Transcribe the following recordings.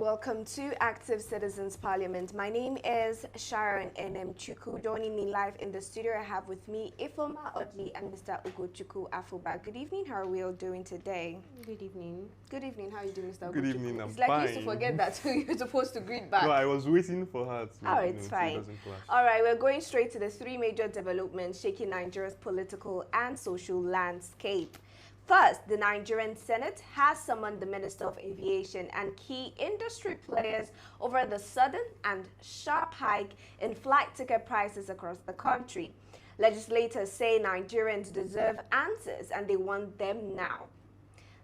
welcome to Active Citizens Parliament. My name is Sharon Chuku. Joining me live in the studio, I have with me Ifoma Odli and Mr. Ugochukwu Afuba. Good evening. How are we all doing today? Good evening. Good evening. How are you doing, Mr. Ugochukwu? Good evening. I'm It's like fine. you used to forget that you're supposed to greet back. No, I was waiting for her to. Oh, it's fine. All right, we're going straight to the three major developments shaking Nigeria's political and social landscape. First, the Nigerian Senate has summoned the Minister of Aviation and key industry players over the sudden and sharp hike in flight ticket prices across the country. Legislators say Nigerians deserve answers and they want them now.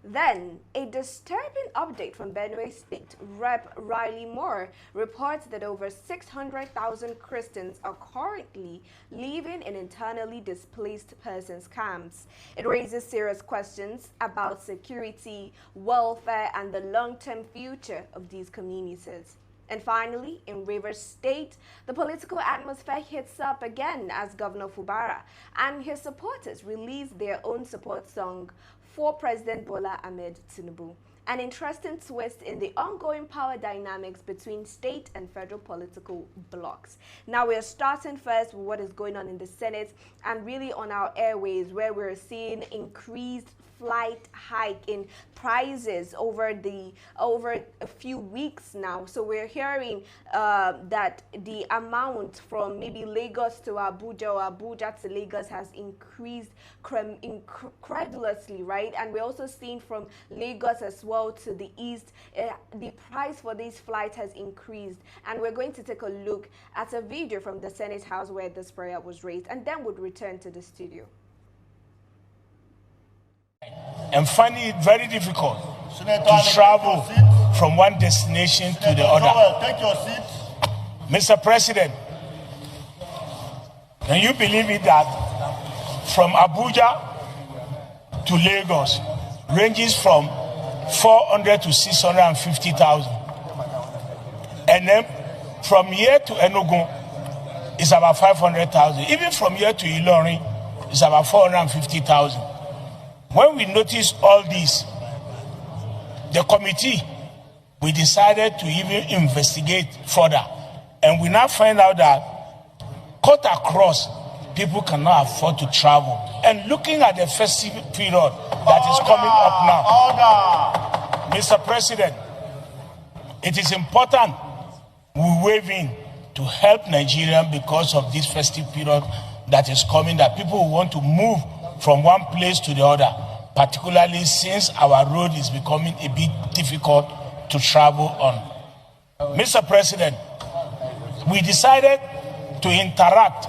Then, a disturbing update from Benue State. Rep. Riley Moore reports that over 600,000 Christians are currently living in internally displaced persons camps. It raises serious questions about security, welfare, and the long-term future of these communities. And finally, in Rivers State, the political atmosphere heats up again as Governor Fubara and his supporters release their own support song for President Bola Ahmed Tinubu. An interesting twist in the ongoing power dynamics between state and federal political blocs. Now we're starting first with what is going on in the Senate and really on our airways, where we're seeing increased flight hike in prices over a few weeks now. So we're hearing that the amount from maybe Lagos to Abuja or Abuja to Lagos has increased incredulously, right? And we're also seeing from Lagos as well to the east, the price for these flights has increased. And we're going to take a look at a video from the Senate House where this prayer was raised, and then we'll return to the studio. And finding it very difficult to travel from one destination to the other. Take your seat. Mr. President, can you believe it that from Abuja to Lagos ranges from 400 to 650,000, and then from here to Enugu is about 500,000. Even from here to Ilorin is about 450,000. When we noticed all this, the committee, we decided to even investigate further. And we now find out that cut across, people cannot afford to travel. And looking at the festive period that is coming up now, Mr. President, it is important we wave in to help Nigerians because of this festive period that is coming, that people want to move from one place to the other, particularly since our road is becoming a bit difficult to travel on. Mr. President, we decided to interact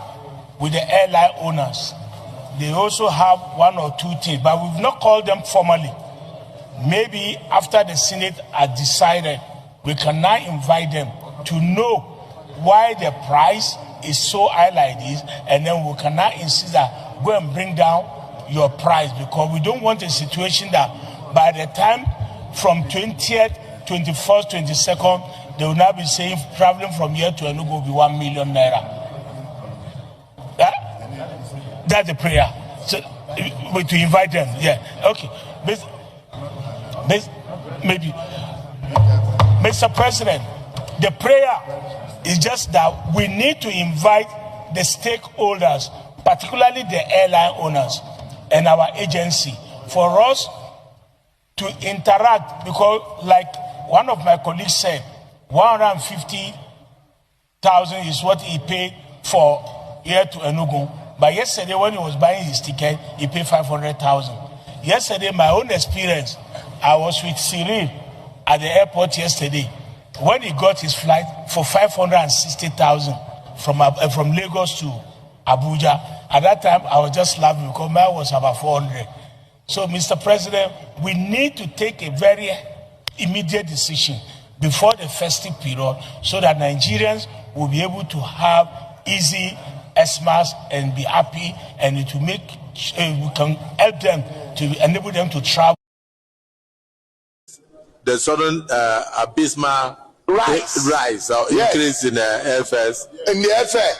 with the airline owners. They also have one or two things, but we've not called them formally. Maybe after the Senate has decided, we can now invite them to know why the price is so high like this, and then we can now insist that go and bring down your price, because we don't want a situation that by the time from 20th, 21st, 22nd, they will now be saying traveling from here to Enugu will be 1 million naira. That's the prayer. So, to invite them, yeah, okay. Maybe, Mr. President, the prayer is just that we need to invite the stakeholders, particularly the airline owners and our agency, for us to interact, because like one of my colleagues said, 150,000 is what he paid for here to Enugu. But yesterday when he was buying his ticket, he paid 500,000. Yesterday, my own experience, I was with Cyril at the airport yesterday when he got his flight for 560,000 from Lagos to Abuja. At that time, I was just laughing because mine was about 400. So, Mr. President, we need to take a very immediate decision before the festive period so that Nigerians will be able to have easy Xmas and be happy, and it will make we can help them to enable them to travel. The sudden abysmal rise or increase in the airfares, in the airfare,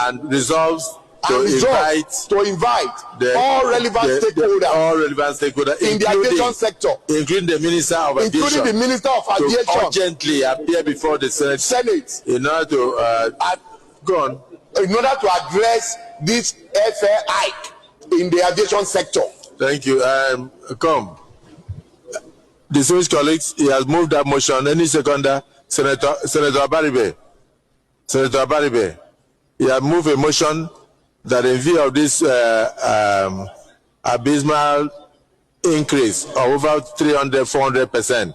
and resolves to invite all relevant stakeholders in the aviation sector, including the Minister of Aviation, to urgently appear before the Senate in order to go on. In order to address this fare hike in the aviation sector. Thank you. Come. Distinguished colleagues, he has moved that motion. Any seconder? Senator Abaribe. Senator Abaribe. He has moved a motion that in view of this abysmal increase of over 300–400%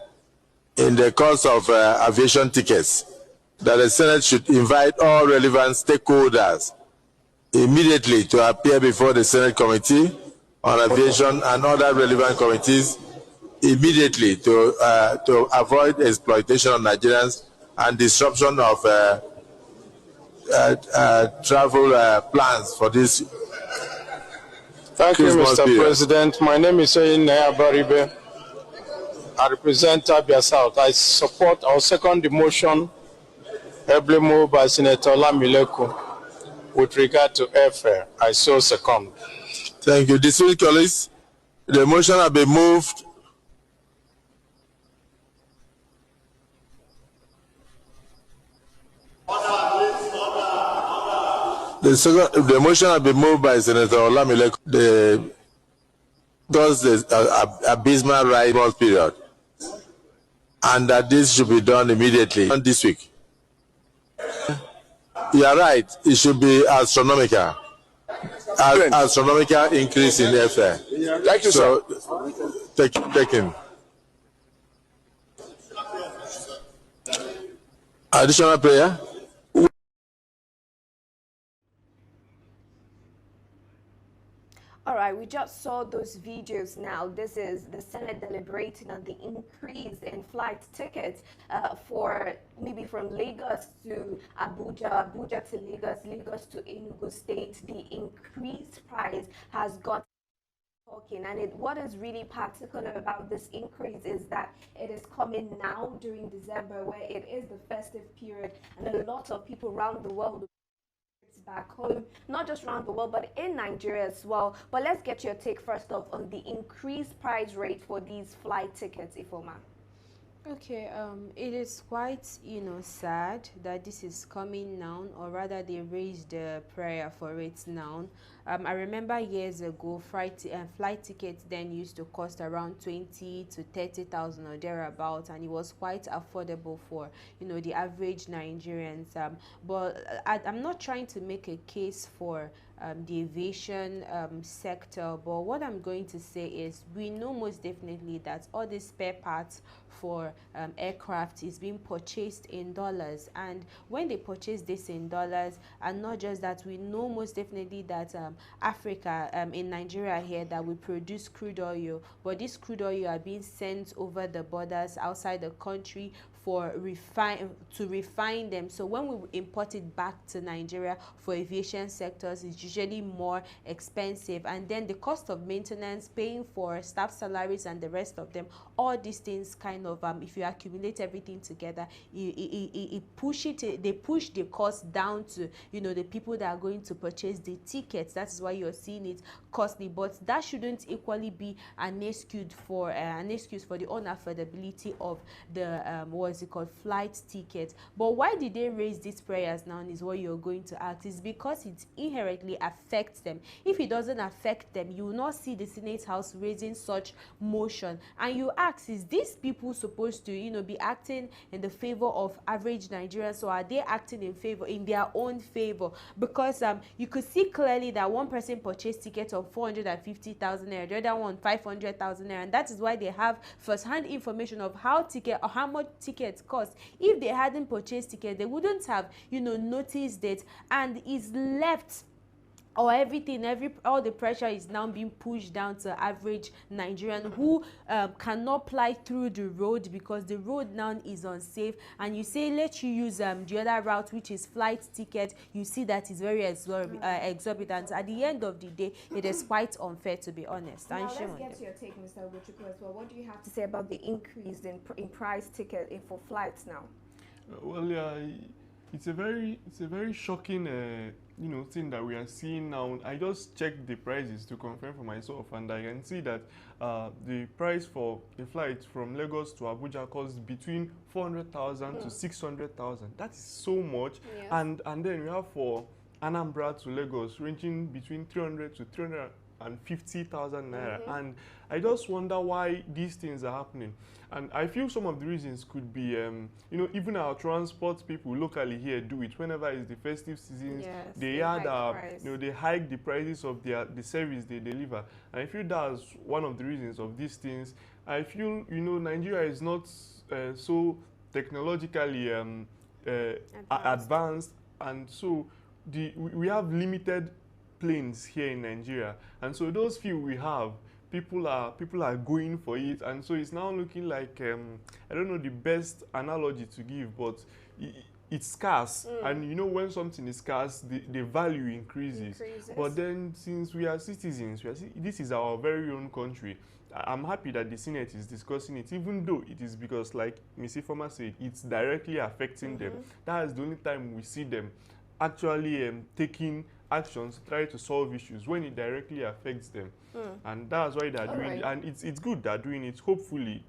in the cost of aviation tickets, that the Senate should invite all relevant stakeholders immediately to appear before the Senate Committee on Aviation and other relevant committees immediately to avoid exploitation of Nigerians and disruption of travel plans for this. Thank you, Mr. President. My name is Naya Baribe. I represent Abia South. I second the motion ably moved by Senator Lamileku with regard to airfare. I so second. Thank you. Distinguished colleagues, the motion has been moved. The motion has been moved by Senator Olamileku. The abysmal rise period, and that this should be done immediately this week. You are right. It should be astronomical. Astronomical increase in airfare. Thank you, so, sir. Take him. Additional prayer. All right, we just saw those videos now. This is the Senate deliberating on the increase in flight tickets for maybe from Lagos to Abuja, Abuja to Lagos, Lagos to Enugu State. The increased price has got talking, and what is really particular about this increase is that it is coming now during December, where it is the festive period, and a lot of people around the world back home, not just around the world, but in Nigeria as well. But let's get your take first off on the increased price rate for these flight tickets, Ifoma. Okay, it is quite, sad that this is coming now, or rather they raised the prayer for it now. I remember years ago, flight tickets then used to cost around 20 to 30,000 or thereabouts, and it was quite affordable for, the average Nigerians. But I'm not trying to make a case for the aviation sector, but what I'm going to say is we know most definitely that all these spare parts for aircraft is being purchased in dollars, and when they purchase this in dollars, and not just that, we know most definitely that Africa, in Nigeria here, that we produce crude oil, but this crude oil are being sent over the borders outside the country for refine them. So when we import it back to Nigeria for aviation sectors, it's usually more expensive, and then the cost of maintenance, paying for staff salaries and the rest of them, all these things kind of if you accumulate everything together, they push the cost down to the people that are going to purchase the tickets. That is why you're seeing it costly, but that shouldn't equally be an excuse for the unaffordability of the flight ticket. But why did they raise these prayers now is what you're going to ask. Is because it inherently affects them. If it doesn't affect them, you will not see the Senate House raising such motion. And you ask, is these people supposed to be acting in the favor of average Nigerians, or are they acting in their own favor? Because you could see clearly that one person purchased tickets of 450,000 naira, the other one 500,000 naira, and that is why they have first-hand information of how much tickets cost. If they hadn't purchased tickets, they wouldn't have noticed it, and is left, or all the pressure is now being pushed down to average Nigerian who cannot fly through the road because the road now is unsafe, and you say let you use the other route, which is flight ticket. You see that is very exorbitant. At the end of the day, it is quite unfair, to be honest. Now let's get your take, Mr. Ogochukwu, as well. What do you have to say about the increase in price ticket for flights now? Well, yeah, it's a very shocking thing that we are seeing now. I just checked the prices to confirm for myself, and I can see that the price for a flight from Lagos to Abuja costs between 400,000 to 600,000. That is so much. Yes. And then we have for Anambra to Lagos ranging between 300 to 350,000 naira. And I just wonder why these things are happening. And I feel some of the reasons could be, even our transport people locally here do it whenever it's the festive seasons. Yes, they they hike the prices of the service they deliver. And I feel that's one of the reasons of these things. I feel, Nigeria is not so technologically advanced, and so we have limited planes here in Nigeria, and so those few we have, people are going for it, and so it's now looking like I don't know the best analogy to give, but it's scarce, and when something is scarce, the value increases. But then, since we are citizens, this is our very own country. I'm happy that the Senate is discussing it, even though it is because, like Ms. Ifoma said, it's directly affecting them. That is the only time we see them actually taking actions to try to solve issues when it directly affects them. And that's why they're doing it. And it's good they're doing it. Hopefully,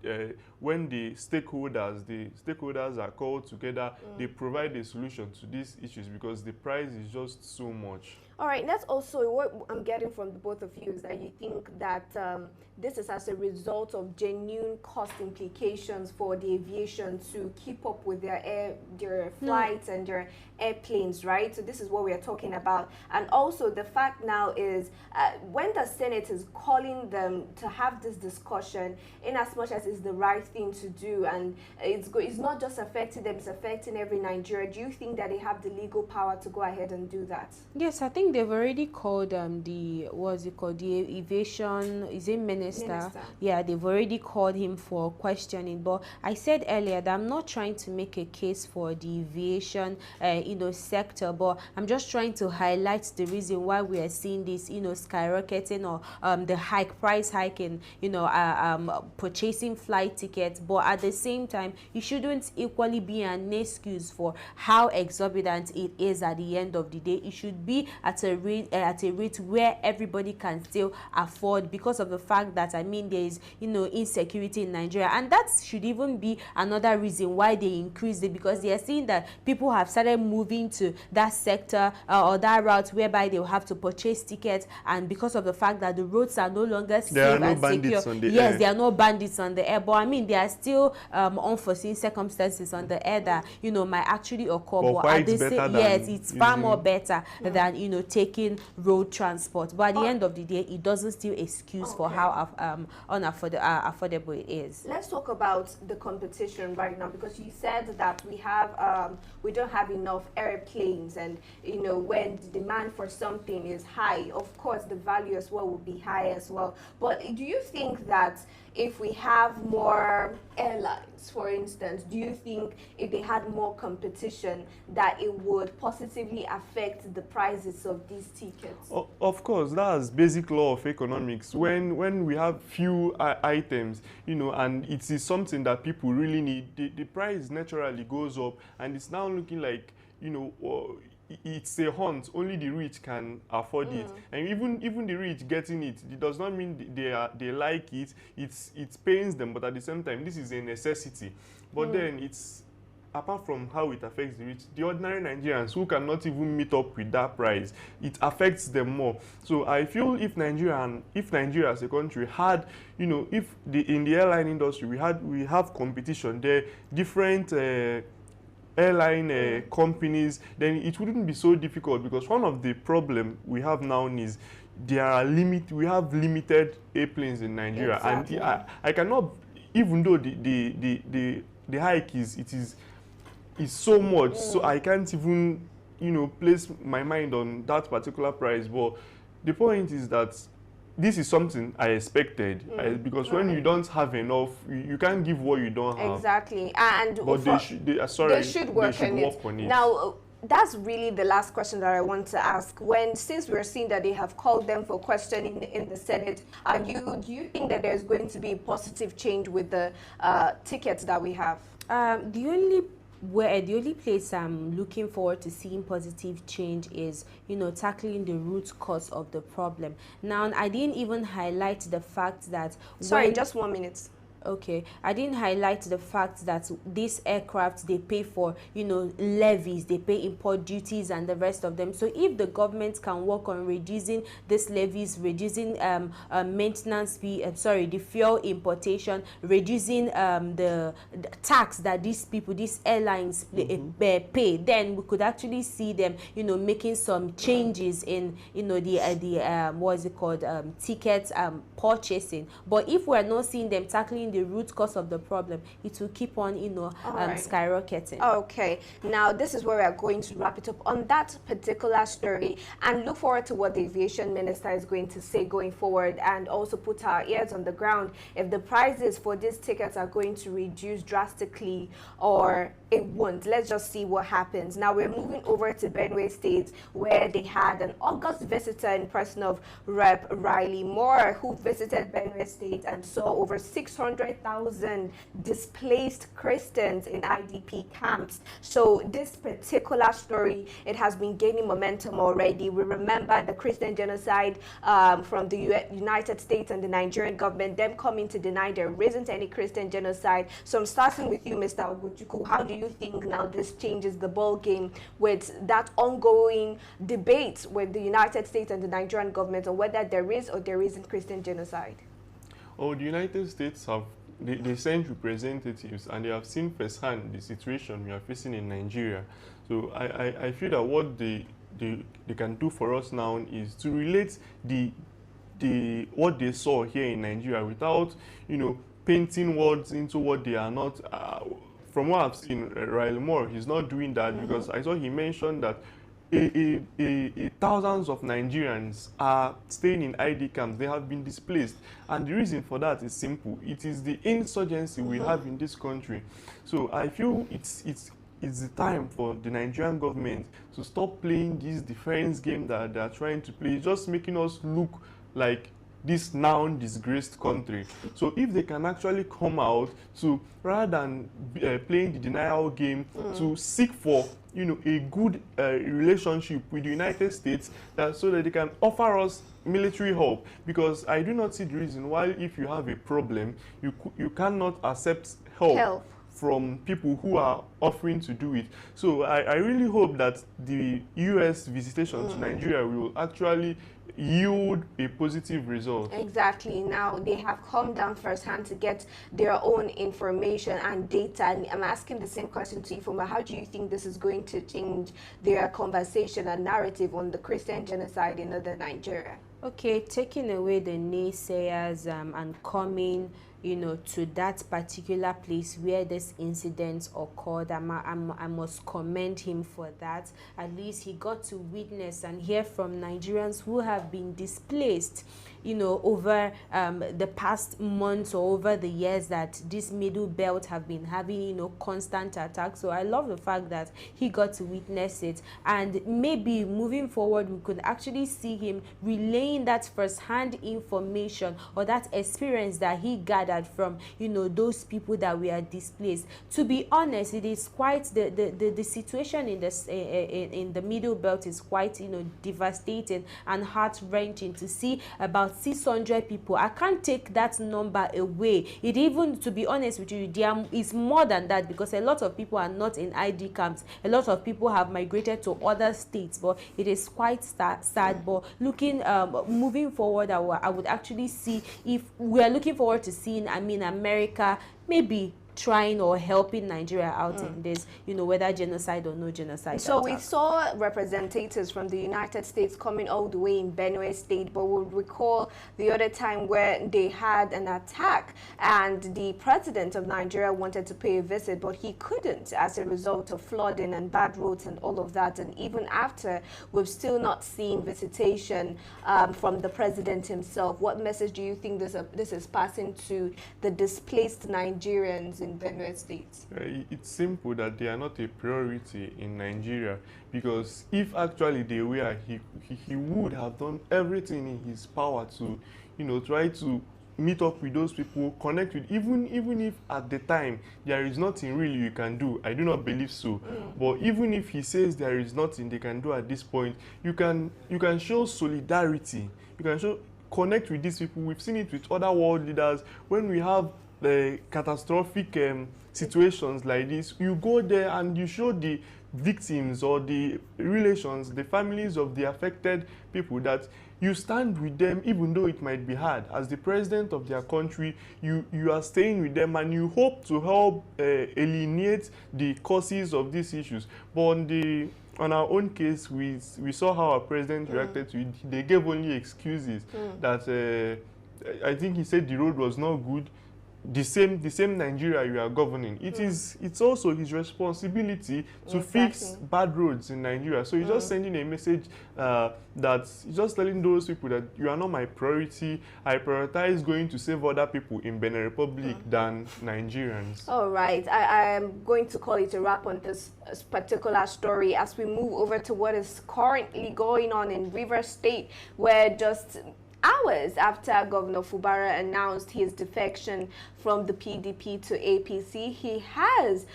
when the stakeholders are called together, they provide a solution to these issues, because the price is just so much. All right, that's also what I'm getting from the both of you, is that you think that this is as a result of genuine cost implications for the aviation to keep up with their flights and their airplanes, right? So this is what we are talking about. And also the fact now is when the Senate is calling them to have this discussion, in as much as it's the right thing to do, and it's not just affecting them, it's affecting every Nigeria, do you think that they have the legal power to go ahead and do that? Yes, I think they've already called the aviation, is it minister? Yeah, they've already called him for questioning. But I said earlier that I'm not trying to make a case for the aviation sector, but I'm just trying to highlight the reason why we are seeing this skyrocketing, or the price hike in purchasing flight tickets. But at the same time, it shouldn't equally be an excuse for how exorbitant it is at the end of the day. It should be at a rate where everybody can still afford, because of the fact that there is insecurity in Nigeria, and that should even be another reason why they increased it, because they are seeing that people have started moving to that sector or that route whereby they will have to purchase tickets, and because of the fact that the roads are no longer safe and secure. Yes, there are no bandits on the air, but there are still unforeseen circumstances on the air that might actually occur. But at the same, yes, it's far more better than taking road transport. But at the end of the day, it doesn't still excuse for how unaffordable it is. Let's talk about the competition right now, because you said that we don't have enough airplanes, and when the demand for something is high, of course the value as well will be high as well. But do you think that if we have more airlines, for instance, do you think if they had more competition that it would positively affect the prices of these tickets? Of course, that's basic law of economics. When we have few items, and it is something that people really need, the price naturally goes up, and it's now looking like, it's a hunt. Only the rich can afford it, and even the rich getting it does not mean they like it. It pains them, but at the same time, this is a necessity. But then it's, apart from how it affects the rich, the ordinary Nigerians who cannot even meet up with that price, it affects them more. So I feel if Nigeria as a country had, if in the airline industry we have competition, there different airline companies, then it wouldn't be so difficult, because one of the problem we have now is we have limited airplanes in Nigeria. Exactly. And I cannot, even though the hike is so much, so I can't even place my mind on that particular price. But the point is that this is something I expected, because when you don't have enough, you can't give what you don't have. Exactly, and but they should work on it. Now, that's really the last question that I want to ask. Since we're seeing that they have called them for questioning in the Senate, do you think that there's going to be a positive change with the tickets that we have? The only where the only place I'm looking forward to seeing positive change is, tackling the root cause of the problem. Now, I didn't even highlight the fact that... Sorry, just 1 minute. Okay, I didn't highlight the fact that these aircrafts, they pay for, levies, they pay import duties and the rest of them. So if the government can work on reducing these levies, reducing maintenance fee, the fuel importation, reducing the tax that these people, these airlines pay, then we could actually see them, making some changes in, the what is it called, ticket purchasing. But if we're not seeing them tackling the root cause of the problem, it will keep on, skyrocketing. Okay, now this is where we are going to wrap it up on that particular story and look forward to what the aviation minister is going to say going forward, and also put our ears on the ground if the prices for these tickets are going to reduce drastically or it won't. Let's just see what happens. Now we're moving over to Benue State, where they had an August visitor in person of Rep. Riley Moore, who visited Benue State and saw over 600,000 displaced Christians in IDP camps. So this particular story, it has been gaining momentum already. We remember the Christian genocide from the United States and the Nigerian government, them coming to deny there isn't any Christian genocide. So I'm starting with you, Mr. Oguchukwu. How do you think now this changes the ball game with that ongoing debate with the United States and the Nigerian government on whether there is or there isn't Christian genocide? Oh, the United States have they sent representatives and they have seen firsthand the situation we are facing in Nigeria. So I feel that what they can do for us now is to relate what they saw here in Nigeria without painting words into what they are not. From what I've seen, Riley Moore, he's not doing that because I saw he mentioned that thousands of Nigerians are staying in ID camps. They have been displaced, and the reason for that is simple. It is the insurgency we have in this country. So I feel it's the time for the Nigerian government to stop playing this defense game that they are trying to play. It's just making us look like this now disgraced country. So if they can actually come out to, rather than playing the denial game, to seek for a good relationship with the United States, so that they can offer us military help, because I do not see the reason why, if you have a problem, you cannot accept help from people who are offering to do it. So I really hope that the U.S. visitation to Nigeria will actually yield a positive result. Exactly. Now they have come down firsthand to get their own information and data, and I'm asking the same question to you, Ifoma. How do you think this is going to change their conversation and narrative on the Christian genocide in northern Nigeria? Okay, taking away the naysayers and coming to that particular place where this incident occurred, I must commend him for that. At least he got to witness and hear from Nigerians who have been displaced, over the past months or over the years that this middle belt have been having, constant attacks. So I love the fact that he got to witness it, and maybe moving forward we could actually see him relaying that first-hand information or that experience that he gathered from those people that were displaced. To be honest, it is quite the situation in the middle belt is quite devastating and heart-wrenching to see about 600 people. I can't take that number away. It even, to be honest with you, there is more than that, because a lot of people are not in ID camps. A lot of people have migrated to other states, but it is quite sad. But looking moving forward, I would actually see, if we are looking forward to seeing America maybe trying or helping Nigeria out in this, whether genocide or no genocide. So we saw representatives from the United States coming all the way in Benue State, but we'll recall the other time where they had an attack and the president of Nigeria wanted to pay a visit, but he couldn't as a result of flooding and bad roads and all of that. And even after, we've still not seen visitation from the president himself. What message do you think this is passing to the displaced Nigerians in Benue State? It's simple that they are not a priority in Nigeria, because if actually they were, he would have done everything in his power to, try to meet up with those people, connect with, even if at the time there is nothing really you can do. I do not believe so. But even if he says there is nothing they can do at this point, you can show solidarity. You can connect with these people. We've seen it with other world leaders. When we have catastrophic situations like this, you go there and you show the victims or the relations, the families of the affected people, that you stand with them even though it might be hard. As the president of their country, you are staying with them and you hope to help alienate the causes of these issues. But on our own case, we saw how our president reacted to it. They gave only excuses that I think he said the road was not good. The same Nigeria you are governing, it's also his responsibility to fix bad roads in Nigeria. So he's just sending a message that he's just telling those people that you are not my priority. I prioritize going to save other people in Benin Republic than Nigerians. All right, I am going to call it a wrap on this particular story as we move over to what is currently going on in Rivers State, where just hours after Governor Fubara announced his defection from the PDP to APC, he has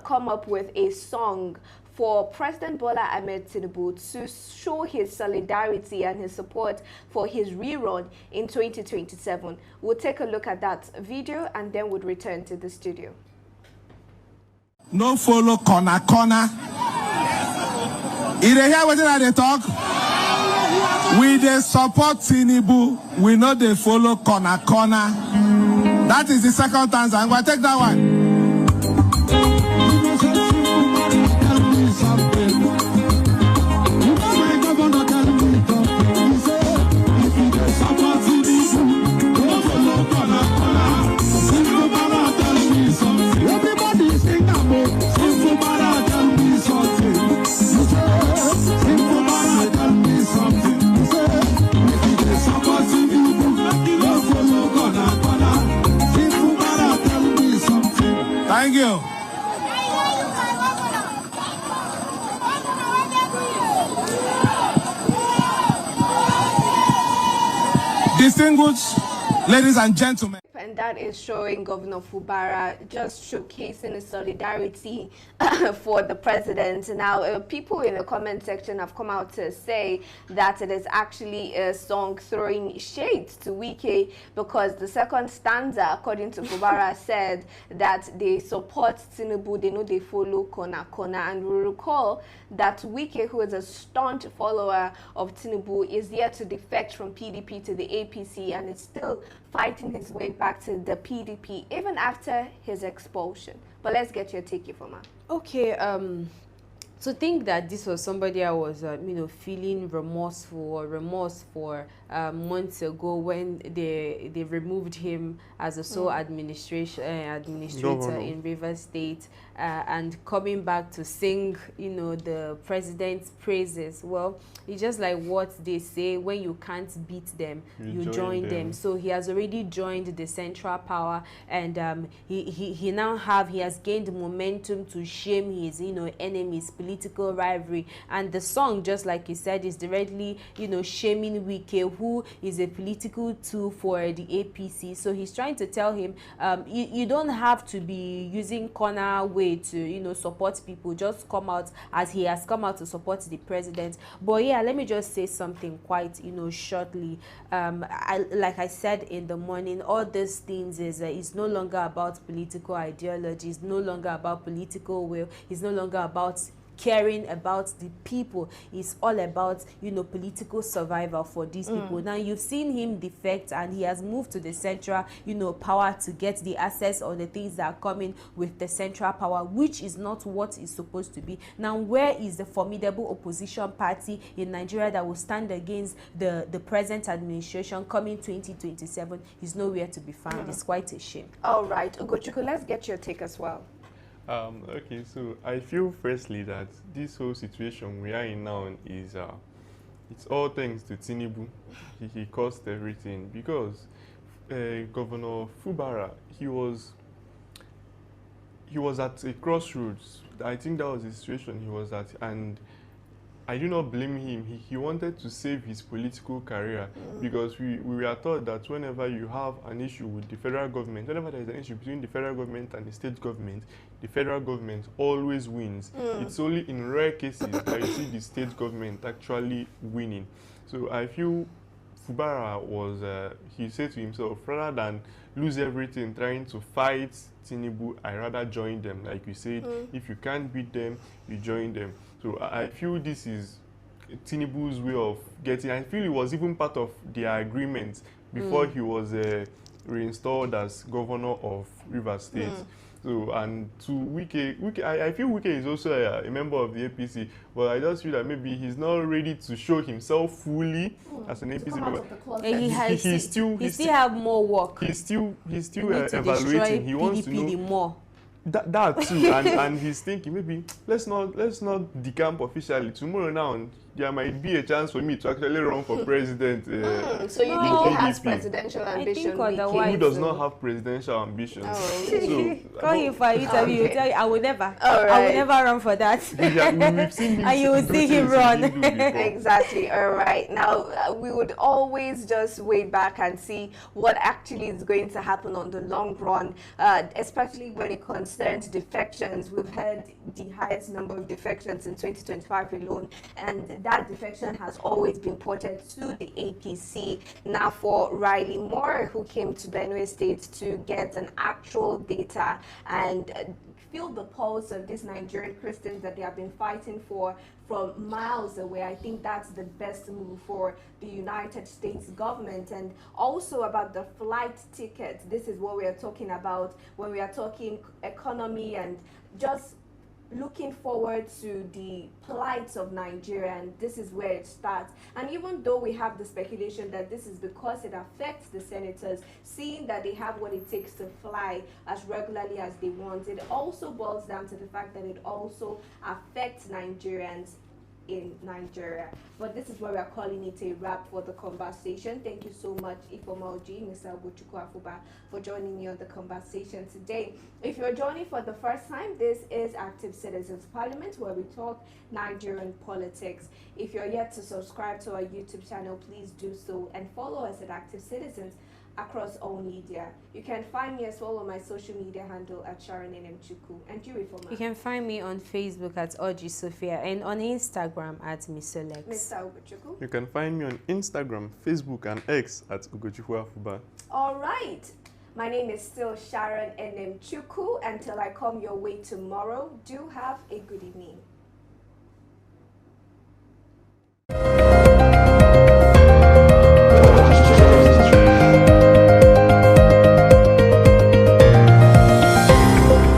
come up with a song for President Bola Ahmed Tinubu to show his solidarity and his support for his rerun in 2027. We'll take a look at that video and then we'll return to the studio. No follow corner. You hear what they talk? We dey support Tinubu. We know they follow corner. That is the second time. I'm going to take that one. Thank you. Distinguished ladies and gentlemen. And that is showing Governor Fubara just showcasing his solidarity for the president. Now, people in the comment section have come out to say that it is actually a song throwing shade to Wike, because the second stanza, according to Fubara, said that they support Tinubu, they know they follow Kona. And we recall that Wike, who is a staunch follower of Tinubu, is yet to defect from PDP to the APC and is still fighting his way back to the PDP even after his expulsion. But let's get your take, Ifoma. Okay, to think that this was somebody I was, feeling remorse for months ago when they removed him as a sole administrator in Rivers State, and coming back to sing, the president's praises. Well, it's just like what they say: when you can't beat them, you join them. So he has already joined the central power, and he has gained momentum to shame his enemies, political rivalry. And the song, just like he said, is directly shaming Wike, who is a political tool for the APC. So he's trying to tell him, you don't have to be using corner way to support people. Just come out as he has come out to support the president. But yeah, let me just say something quite shortly. Like I said in the morning, all these things is no longer about political ideology. It's no longer about political will. It's no longer about caring about the people. Is all about political survival for these people. Now you've seen him defect, and he has moved to the central power to get the access on the things that are coming with the central power, which is not what is supposed to be. Now where is the formidable opposition party in Nigeria that will stand against the present administration coming 2027? Is nowhere to be found. It's quite a shame. All right, Ugochukwu, let's get your take as well. Okay, so I feel firstly that this whole situation we are in now is it's all thanks to Tinubu. He caused everything, because Governor Fubara, he was at a crossroads. I think that was the situation he was at, and I do not blame him. He wanted to save his political career because we were taught that whenever you have an issue with the federal government, whenever there is an issue between the federal government and the state government, the federal government always wins. It's only in rare cases that you see the state government actually winning. So I feel Fubara was, he said to himself, rather than lose everything trying to fight Tinubu, I rather join them. Like you said, if you can't beat them, you join them. So I feel this is Tinubu's way of getting, I feel it was even part of their agreement before he was reinstalled as governor of Rivers State. So, and to Wike, I feel Wike is also a member of the APC, but I just feel that maybe he's not ready to show himself fully as an APC member. He still have more work. He's still evaluating. He wants to know more. That too, and he's thinking maybe let's not decamp officially. Tomorrow now, there might be a chance for me to actually run for president. So you think he has presidential ambition? Who does not have presidential ambitions? So, call him for an interview. He'll tell you, I will never. I will never run for that. We've seen and you will see him run. Exactly. All right. Now we would always just wait back and see what actually is going to happen on the long run, especially when it concerns defections. We've had the highest number of defections in 2025 alone, and that defection has always been ported to the APC. Now for Riley Moore, who came to Benue State to get an actual data and feel the pulse of these Nigerian Christians that they have been fighting for from miles away. I think that's the best move for the United States government. And also about the flight tickets, this is what we are talking about when we are talking economy and just looking forward to the plight of Nigeria, and this is where it starts. And even though we have the speculation that this is because it affects the senators, seeing that they have what it takes to fly as regularly as they want, it also boils down to the fact that it also affects Nigerians in Nigeria. But this is why we are calling it a wrap for the conversation. Thank you so much, Ifomoji, Mr. Obuchukwu Afuba, for joining me on the conversation today. If you're joining for the first time, this is Active Citizens Parliament, where we talk Nigerian politics. If you're yet to subscribe to our YouTube channel, please do so and follow us at Active Citizens across all media. You can find me as well on my social media handle at Sharon Enemchukwu. And you, Ifoma? You can find me on Facebook at Oji Sophia and on Instagram at Misolex. Mr. Ugochukwu? You can find me on Instagram, Facebook, and X at Ugochukwu Afuba. All right. My name is still Sharon Enemchukwu. Until I come your way tomorrow, do have a good evening.